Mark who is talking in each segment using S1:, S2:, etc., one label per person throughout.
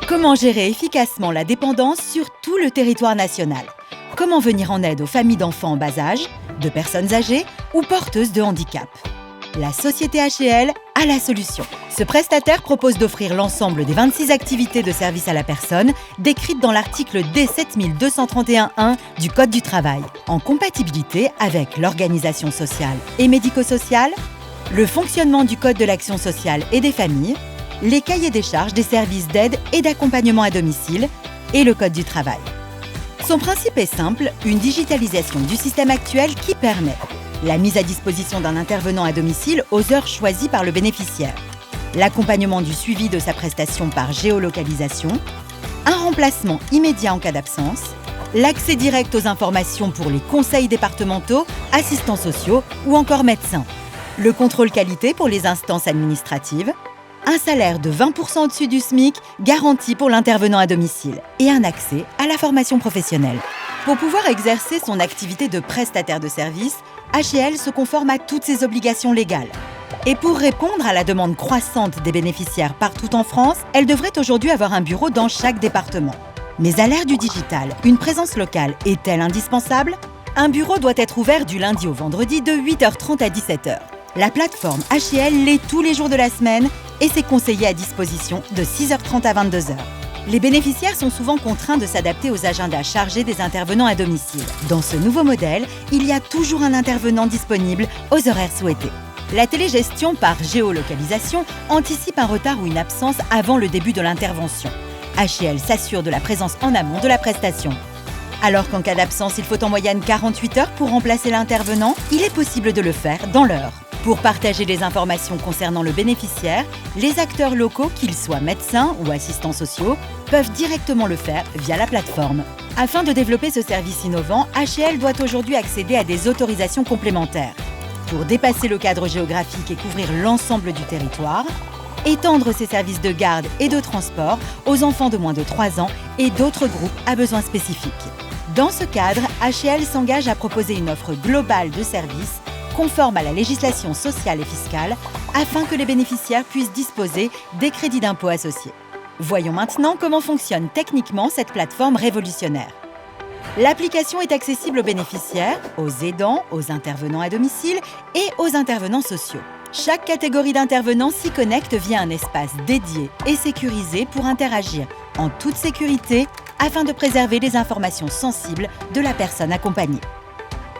S1: Comment gérer efficacement la dépendance sur tout le territoire national? Comment venir en aide aux familles d'enfants en bas âge, de personnes âgées ou porteuses de handicap? La société HL a la solution. Ce prestataire propose d'offrir l'ensemble des 26 activités de service à la personne décrites dans l'article D7231-1 du Code du travail, en compatibilité avec l'organisation sociale et médico-sociale, le fonctionnement du Code de l'action sociale et des familles, les cahiers des charges des services d'aide et d'accompagnement à domicile et le Code du travail. Son principe est simple, une digitalisation du système actuel qui permet la mise à disposition d'un intervenant à domicile aux heures choisies par le bénéficiaire, l'accompagnement du suivi de sa prestation par géolocalisation, un remplacement immédiat en cas d'absence, l'accès direct aux informations pour les conseils départementaux, assistants sociaux ou encore médecins, le contrôle qualité pour les instances administratives, un salaire de 20% au-dessus du SMIC garanti pour l'intervenant à domicile et un accès à la formation professionnelle. Pour pouvoir exercer son activité de prestataire de service, HL se conforme à toutes ses obligations légales. Et pour répondre à la demande croissante des bénéficiaires partout en France, elle devrait aujourd'hui avoir un bureau dans chaque département. Mais à l'ère du digital, une présence locale est-elle indispensable? Un bureau doit être ouvert du lundi au vendredi de 8h30 à 17h. La plateforme HL l'est tous les jours de la semaine et ses conseillers à disposition de 6h30 à 22h. Les bénéficiaires sont souvent contraints de s'adapter aux agendas chargés des intervenants à domicile. Dans ce nouveau modèle, il y a toujours un intervenant disponible aux horaires souhaités. La télégestion par géolocalisation anticipe un retard ou une absence avant le début de l'intervention. HL s'assure de la présence en amont de la prestation. Alors qu'en cas d'absence, il faut en moyenne 48 heures pour remplacer l'intervenant, il est possible de le faire dans l'heure. Pour partager des informations concernant le bénéficiaire, les acteurs locaux, qu'ils soient médecins ou assistants sociaux, peuvent directement le faire via la plateforme. Afin de développer ce service innovant, HL doit aujourd'hui accéder à des autorisations complémentaires pour dépasser le cadre géographique et couvrir l'ensemble du territoire, étendre ses services de garde et de transport aux enfants de moins de 3 ans et d'autres groupes à besoins spécifiques. Dans ce cadre, HL s'engage à proposer une offre globale de services conforme à la législation sociale et fiscale afin que les bénéficiaires puissent disposer des crédits d'impôt associés. Voyons maintenant comment fonctionne techniquement cette plateforme révolutionnaire. L'application est accessible aux bénéficiaires, aux aidants, aux intervenants à domicile et aux intervenants sociaux. Chaque catégorie d'intervenants s'y connecte via un espace dédié et sécurisé pour interagir en toute sécurité afin de préserver les informations sensibles de la personne accompagnée.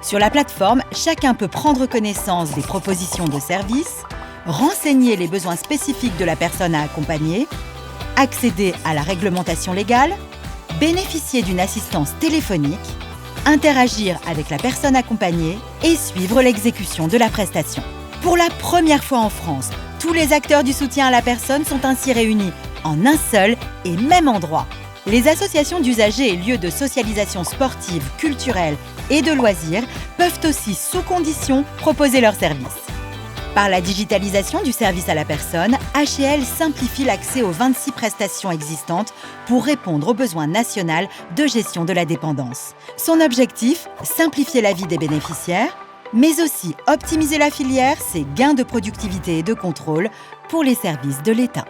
S1: Sur la plateforme, chacun peut prendre connaissance des propositions de services, renseigner les besoins spécifiques de la personne à accompagner, accéder à la réglementation légale, bénéficier d'une assistance téléphonique, interagir avec la personne accompagnée et suivre l'exécution de la prestation. Pour la première fois en France, tous les acteurs du soutien à la personne sont ainsi réunis en un seul et même endroit. Les associations d'usagers et lieux de socialisation sportive, culturelle et de loisirs peuvent aussi, sous condition, proposer leurs services. Par la digitalisation du service à la personne, HL simplifie l'accès aux 26 prestations existantes pour répondre aux besoins nationaux de gestion de la dépendance. Son objectif, simplifier la vie des bénéficiaires, mais aussi optimiser la filière, ses gains de productivité et de contrôle pour les services de l'État.